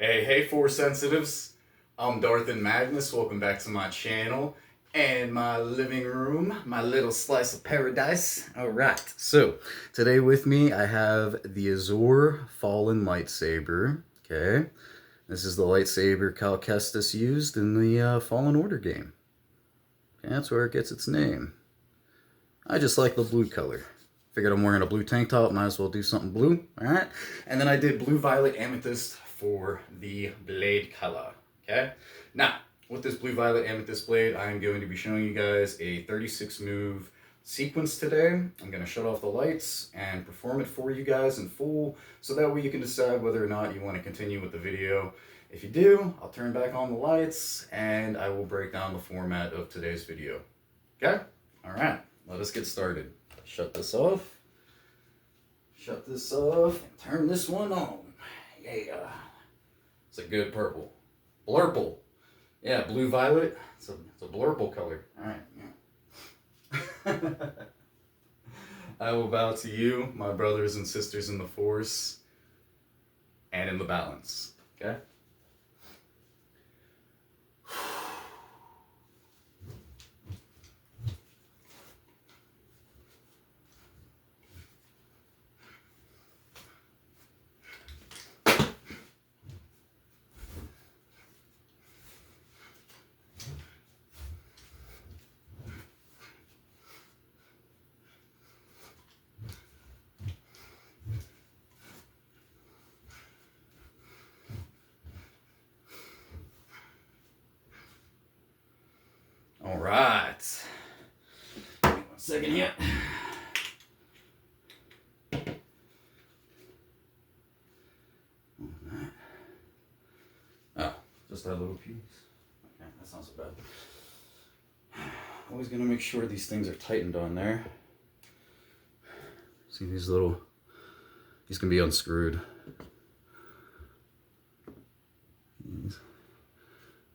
Hey, Force Sensitives. I'm Darth and Magnus. Welcome back to my channel and my living room, my little slice of paradise. Alright, so today with me I have the Azure Fallen Lightsaber. Okay, this is the lightsaber Cal Kestis used in the Fallen Order game. Okay, that's where it gets its name. I just like the blue color. Figured I'm wearing a blue tank top, might as well do something blue, alright? And then I did blue, violet, amethyst for the blade color, okay? Now, with this blue, violet, amethyst blade, I am going to be showing you guys a 36 move sequence today. I'm going to shut off the lights and perform it for you guys in full, so that way you can decide whether or not you want to continue with the video. If you do, I'll turn back on the lights and I will break down the format of today's video, okay? Alright, let us get started. Shut this off. Shut this off and turn this one on. Yeah. It's a good purple. Blurple. Yeah, blue violet. It's a blurple color. Alright. Yeah. I will bow to you, my brothers and sisters in the Force and in the balance. Okay? All right. Give me 1 second here. Oh, just that little piece. Okay, that's not so bad. Always gonna make sure these things are tightened on there. See these little, these can be unscrewed. There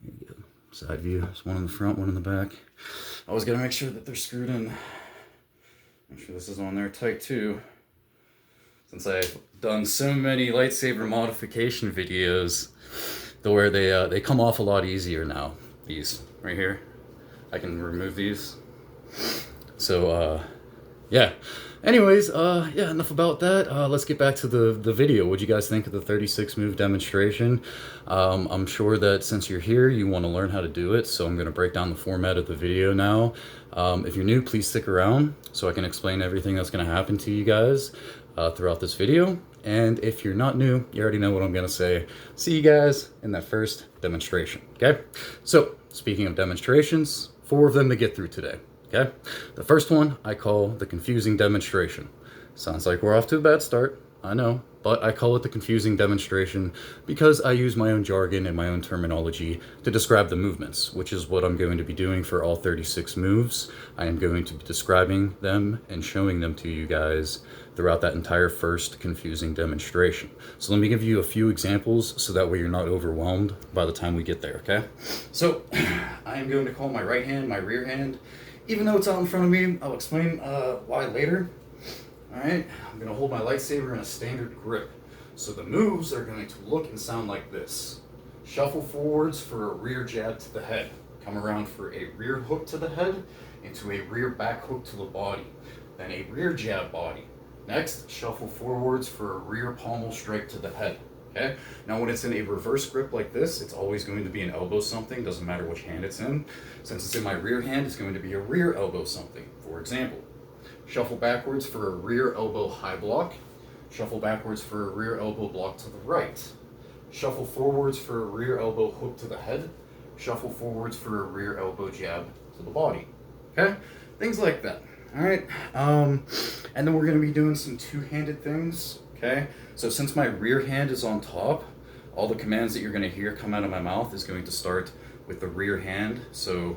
you go. Side view. There's one in the front, one in the back. Always gotta make sure that they're screwed in. Make sure this is on there tight too. Since I've done so many lightsaber modification videos, where they come off a lot easier now. These right here, I can remove these. So yeah. Anyways, yeah, enough about that. Let's get back to the video. What do you guys think of the 36 move demonstration? I'm sure that since you're here, you want to learn how to do it, so I'm going to break down the format of the video now. If you're new, please stick around so I can explain everything that's going to happen to you guys throughout this video. And if you're not new, you already know what I'm going to say. See you guys in that first demonstration, okay? So, speaking of demonstrations, 4 of them to get through today. Okay, the first one I call the confusing demonstration. Sounds like we're off to a bad start, I know, but I call it the confusing demonstration because I use my own jargon and my own terminology to describe the movements, which is what I'm going to be doing for all 36 moves. I am going to be describing them and showing them to you guys throughout that entire first confusing demonstration. So let me give you a few examples so that way you're not overwhelmed by the time we get there, okay? So I am going to call my right hand my rear hand. Even though it's out in front of me, I'll explain why later. Alright, I'm going to hold my lightsaber in a standard grip. So the moves are going to look and sound like this. Shuffle forwards for a rear jab to the head. Come around for a rear hook to the head, into a rear back hook to the body. Then a rear jab body. Next, shuffle forwards for a rear pommel strike to the head. Okay? Now when it's in a reverse grip like this, it's always going to be an elbow something, doesn't matter which hand it's in. Since it's in my rear hand, it's going to be a rear elbow something. For example, shuffle backwards for a rear elbow high block, shuffle backwards for a rear elbow block to the right, shuffle forwards for a rear elbow hook to the head, shuffle forwards for a rear elbow jab to the body. Okay? Things like that. Alright? And then we're going to be doing some two-handed things. Okay, so since my rear hand is on top, all the commands that you're going to hear come out of my mouth is going to start with the rear hand. So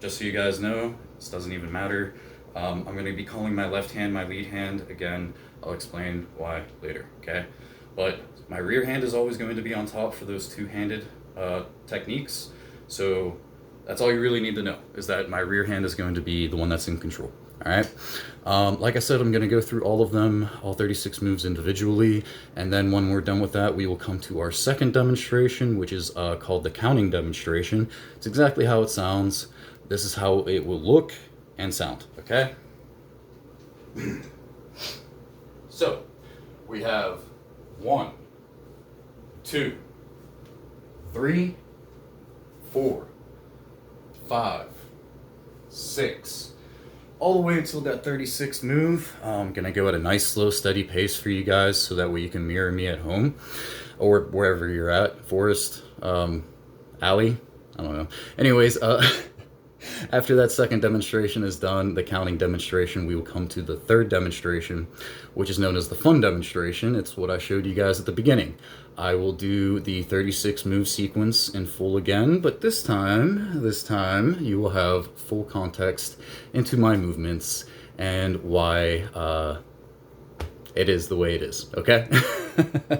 just so you guys know, this doesn't even matter. I'm going to be calling my left hand my lead hand. Again, I'll explain why later, okay? But my rear hand is always going to be on top for those two-handed techniques. So that's all you really need to know, is that my rear hand is going to be the one that's in control. All right. Like I said, I'm going to go through all of them, all 36 moves individually. And then when we're done with that, we will come to our second demonstration, which is called the counting demonstration. It's exactly how it sounds. This is how it will look and sound. Okay. So we have 1, 2, 3, 4, 5, 6, all the way until that 36th move. I'm gonna go at a nice, slow, steady pace for you guys, so that way you can mirror me at home or wherever you're at. Forest, alley, I don't know. Anyways, after that second demonstration is done, the counting demonstration, we will come to the third demonstration, which is known as the fun demonstration. It's what I showed you guys at the beginning. I will do the 36 move sequence in full again, but this time you will have full context into my movements and why it is the way it is, okay?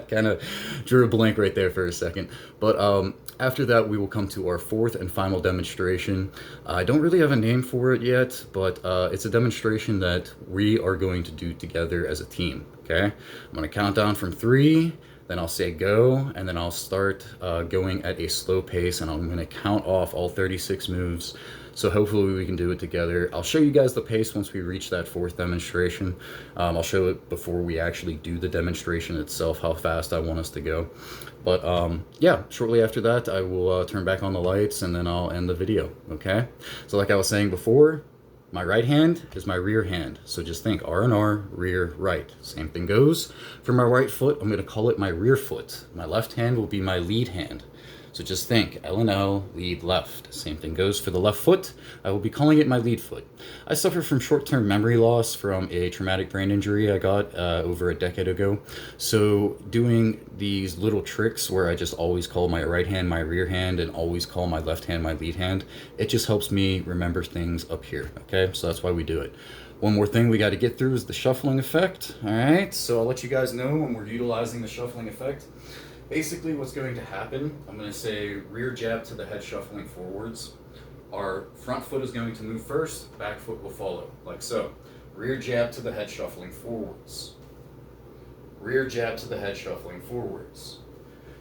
Kind of drew a blank right there for a second. But after that, we will come to our fourth and final demonstration. I don't really have a name for it yet, but it's a demonstration that we are going to do together as a team, okay? I'm gonna count down from 3, then I'll say go, and then I'll start going at a slow pace, and I'm gonna count off all 36 moves. So hopefully we can do it together. I'll show you guys the pace once we reach that fourth demonstration. I'll show it before we actually do the demonstration itself, how fast I want us to go. But yeah, shortly after that, I will turn back on the lights and then I'll end the video, okay? So like I was saying before, my right hand is my rear hand. So just think R&R, rear, right. Same thing goes for my right foot. I'm gonna call it my rear foot. My left hand will be my lead hand. So just think, L and L, lead, left. Same thing goes for the left foot. I will be calling it my lead foot. I suffer from short-term memory loss from a traumatic brain injury I got over a decade ago. So doing these little tricks where I just always call my right hand my rear hand and always call my left hand my lead hand, it just helps me remember things up here, okay? So that's why we do it. One more thing we got to get through is the shuffling effect, all right? So I'll let you guys know when we're utilizing the shuffling effect. Basically what's going to happen, I'm going to say rear jab to the head shuffling forwards. Our front foot is going to move first, back foot will follow, like so. Rear jab to the head shuffling forwards. Rear jab to the head shuffling forwards.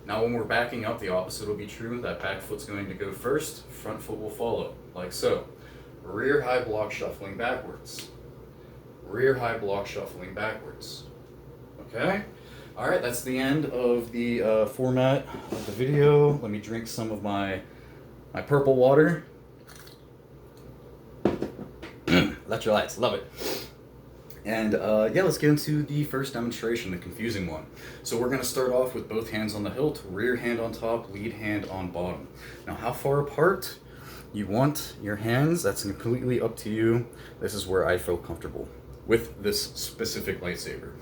Now when we're backing up, the opposite will be true. That back foot's going to go first, front foot will follow, like so. Rear high block shuffling backwards. Rear high block shuffling backwards. Okay? All right, that's the end of the format of the video. Let me drink some of my purple water. Electrolytes, love it. And yeah, let's get into the first demonstration, the confusing one. So we're gonna start off with both hands on the hilt, rear hand on top, lead hand on bottom. Now, how far apart you want your hands, that's completely up to you. This is where I feel comfortable with this specific lightsaber.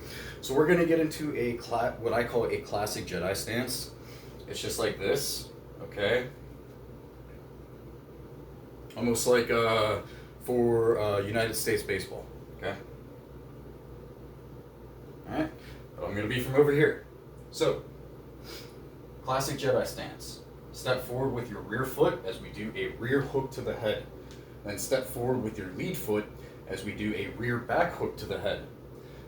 So we're gonna get into a what I call a classic Jedi stance. It's just like this, okay? Almost like for United States baseball, okay? All right, but I'm gonna be from over here. So, classic Jedi stance. Step forward with your rear foot as we do a rear hook to the head. Then step forward with your lead foot as we do a rear back hook to the head.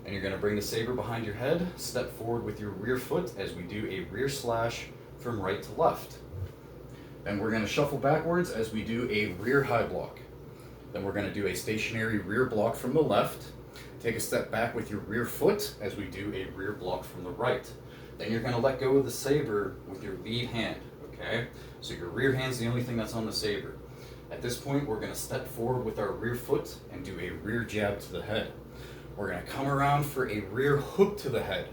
And you're gonna bring the saber behind your head, step forward with your rear foot as we do a rear slash from right to left. Then we're gonna shuffle backwards as we do a rear high block. Then we're gonna do a stationary rear block from the left. Take a step back with your rear foot as we do a rear block from the right. Then you're gonna let go of the saber with your lead hand, okay? So your rear hand's the only thing that's on the saber. At this point, we're gonna step forward with our rear foot and do a rear jab to the head. We're gonna come around for a rear hook to the head.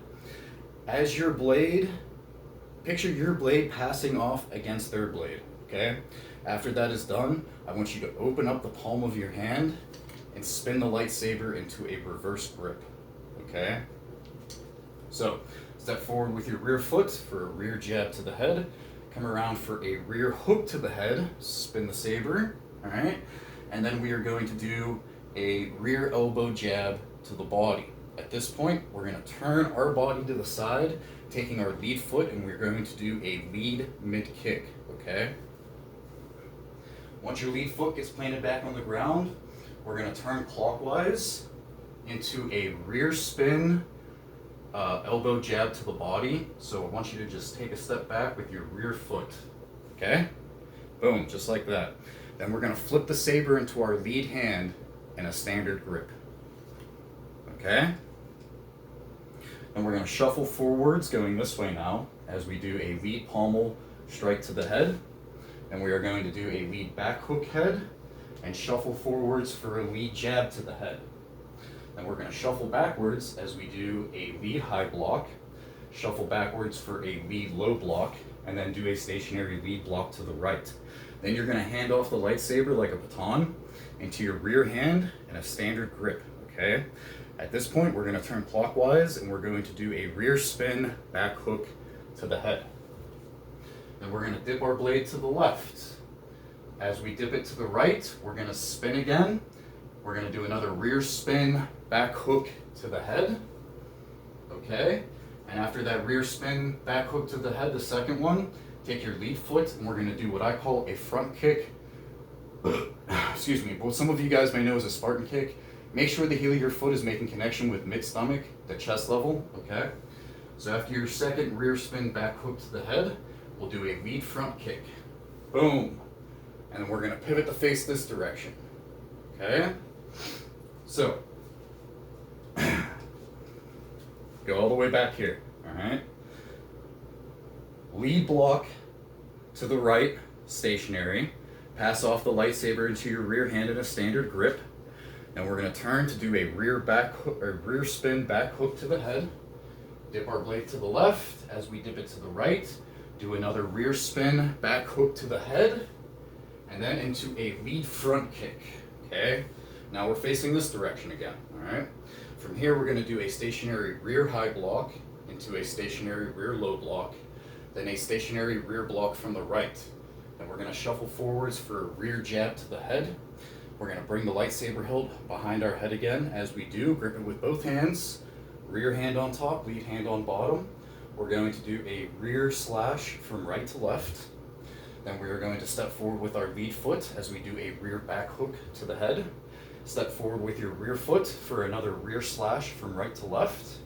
As your blade, picture your blade passing off against their blade, okay? After that is done, I want you to open up the palm of your hand and spin the lightsaber into a reverse grip, okay? So, step forward with your rear foot for a rear jab to the head, come around for a rear hook to the head, spin the saber, all right? And then we are going to do a rear elbow jab to the body. At this point, we're gonna turn our body to the side, taking our lead foot, and we're going to do a lead mid kick, okay? Once your lead foot gets planted back on the ground, we're going to turn clockwise into a rear spin, elbow jab to the body. So I want you to just take a step back with your rear foot. Okay? Boom, just like that. Then we're going to flip the saber into our lead hand in a standard grip. Okay? And we're going to shuffle forwards going this way now as we do a lead pommel strike to the head. And we are going to do a lead back hook head and shuffle forwards for a lead jab to the head. Then we're going to shuffle backwards as we do a lead high block, shuffle backwards for a lead low block, and then do a stationary lead block to the right. Then you're going to hand off the lightsaber like a baton into your rear hand in a standard grip, okay? At this point, we're going to turn clockwise and we're going to do a rear spin back hook to the head. Then we're going to dip our blade to the left. As we dip it to the right, we're going to spin again. We're going to do another rear spin back hook to the head, okay? And after that rear spin back hook to the head, the second one, take your lead foot and we're going to do what I call a front kick. Excuse me, what some of you guys may know as a Spartan kick. Make sure the heel of your foot is making connection with mid-stomach, the chest level, okay? So after your second rear spin back hook to the head, we'll do a lead front kick. Boom. And then we're going to pivot the face this direction, okay? So, go all the way back here, all right? Lead block to the right, stationary. Pass off the lightsaber into your rear hand in a standard grip. And we're going to turn to do a rear spin back hook to the head. Dip our blade to the left. As we dip it to the right, do another rear spin back hook to the head. And then into a lead front kick, okay? Now we're facing this direction again, all right? From here, we're going to do a stationary rear high block into a stationary rear low block, then a stationary rear block from the right. Then we're going to shuffle forwards for a rear jab to the head. We're going to bring the lightsaber hilt behind our head again. As we do, grip it with both hands, rear hand on top, lead hand on bottom. We're going to do a rear slash from right to left. Then we are going to step forward with our lead foot as we do a rear back hook to the head. Step forward with your rear foot for another rear slash from right to left.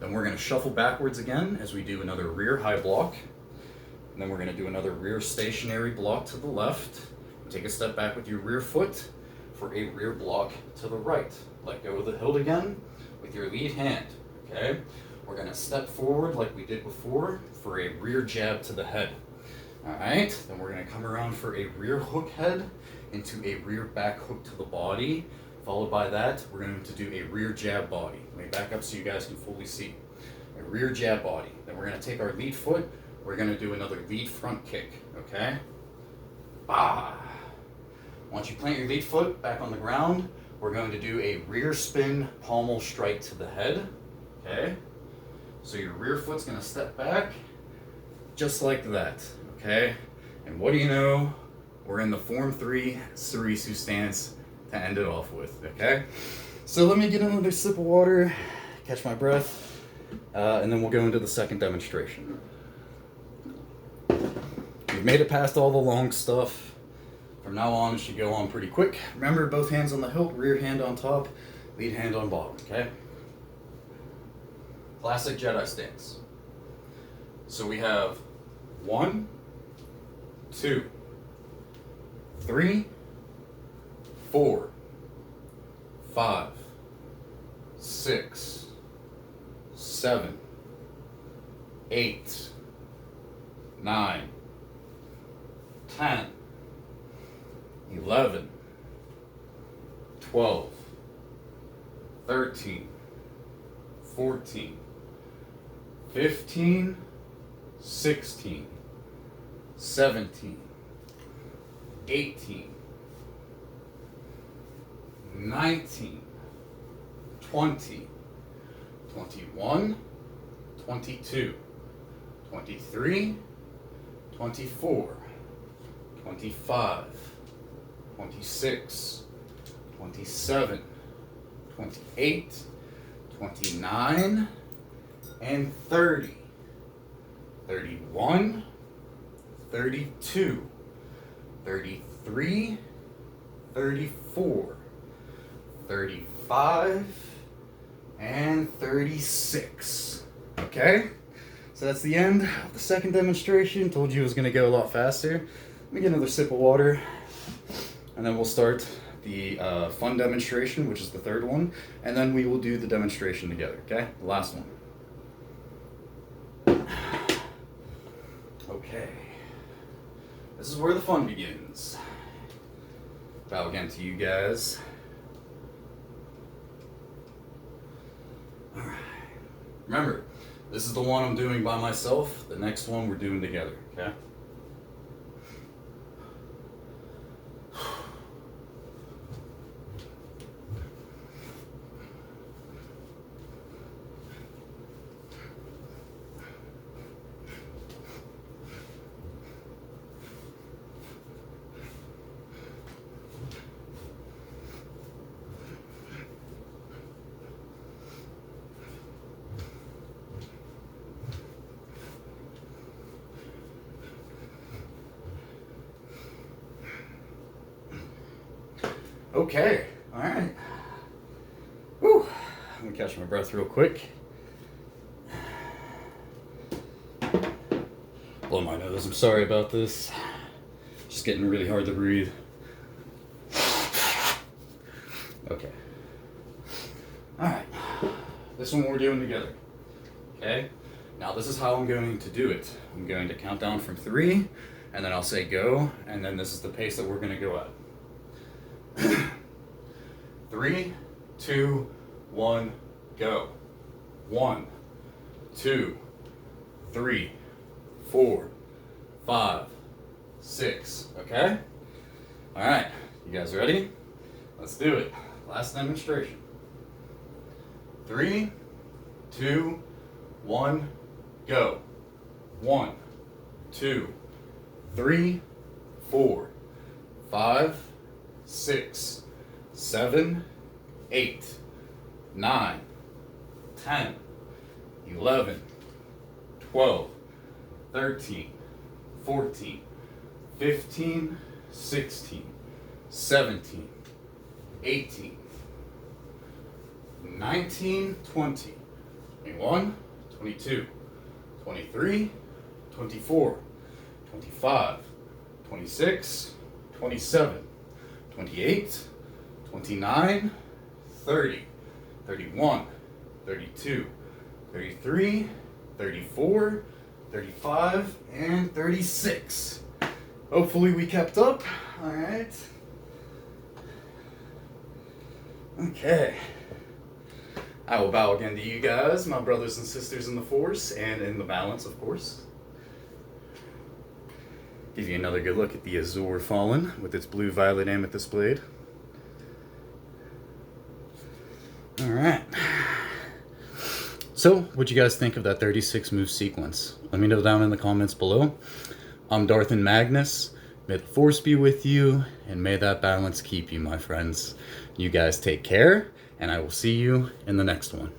Then we're going to shuffle backwards again as we do another rear high block. And then we're going to do another rear stationary block to the left. Take a step back with your rear foot for a rear block to the right. Let go of the hilt again with your lead hand, okay? We're going to step forward like we did before for a rear jab to the head. All right, then we're going to come around for a rear hook head into a rear back hook to the body. Followed by that, we're going to do a rear jab body. Let me back up so you guys can fully see. A rear jab body. Then we're going to take our lead foot. We're going to do another lead front kick, okay? Bah! Once you plant your lead foot back on the ground, we're going to do a rear spin pommel strike to the head, okay? So your rear foot's going to step back just like that, okay? And what do you know? We're in the Form 3 Surisu stance to end it off with, okay? So let me get another sip of water, catch my breath, and then we'll go into the second demonstration. We've made it past all the long stuff. From now on, it should go on pretty quick. Remember, both hands on the hilt, rear hand on top, lead hand on bottom, okay? Classic Jedi stance. So we have 1, 2, 3, 4, 5, 6, 7, 8, 9, 10, 11, 12, 13, 14, 15, 16, 17, 18, 19, 20, 21, 22, 23, 24, 25, 26, 27, 28, 29, and 30, 31, 32, 33, 34, 35, and 36. Okay? So that's the end of the second demonstration. Told you it was going to go a lot faster. Let me get another sip of water, and then we'll start the fun demonstration, which is the third one, and then we will do the demonstration together, okay? The last one. Okay. This is where the fun begins. Bow again to you guys. Alright. Remember, this is the one I'm doing by myself. The next one we're doing together, okay? Okay, all right. Whew. I'm gonna catch my breath real quick. Blow my nose, I'm sorry about this. Just getting really hard to breathe. Okay. All right, this one we're doing together, okay? Now this is how I'm going to do it. I'm going to count down from 3, and then I'll say go, and then this is the pace that we're gonna go at. 3, 2, 1, go. 1, 2, 3, 4, 5, 6. Okay? All right. You guys ready? Let's do it. Last demonstration. 3, 2, 1, go. 1, 2, 3, 4, 5, 6, 7, 8, 9, 10, 11, 12, 13, 14, 15, 16, 17, 18, 19, 20, 21, 22, 23, 24, 25, 26, 27, 28, 29, 30, 31, 32, 33, 34, 35, and 36. Hopefully we kept up. All right. Okay. I will bow again to you guys, my brothers and sisters in the Force, and in the balance, of course. Give you another good look at the Azure Fallen with its blue-violet amethyst blade. All right. So, what'd you guys think of that 36 move sequence? Let me know down in the comments below. I'm Darth and Magnus. May the Force be with you, and may that balance keep you, my friends. You guys take care, and I will see you in the next one.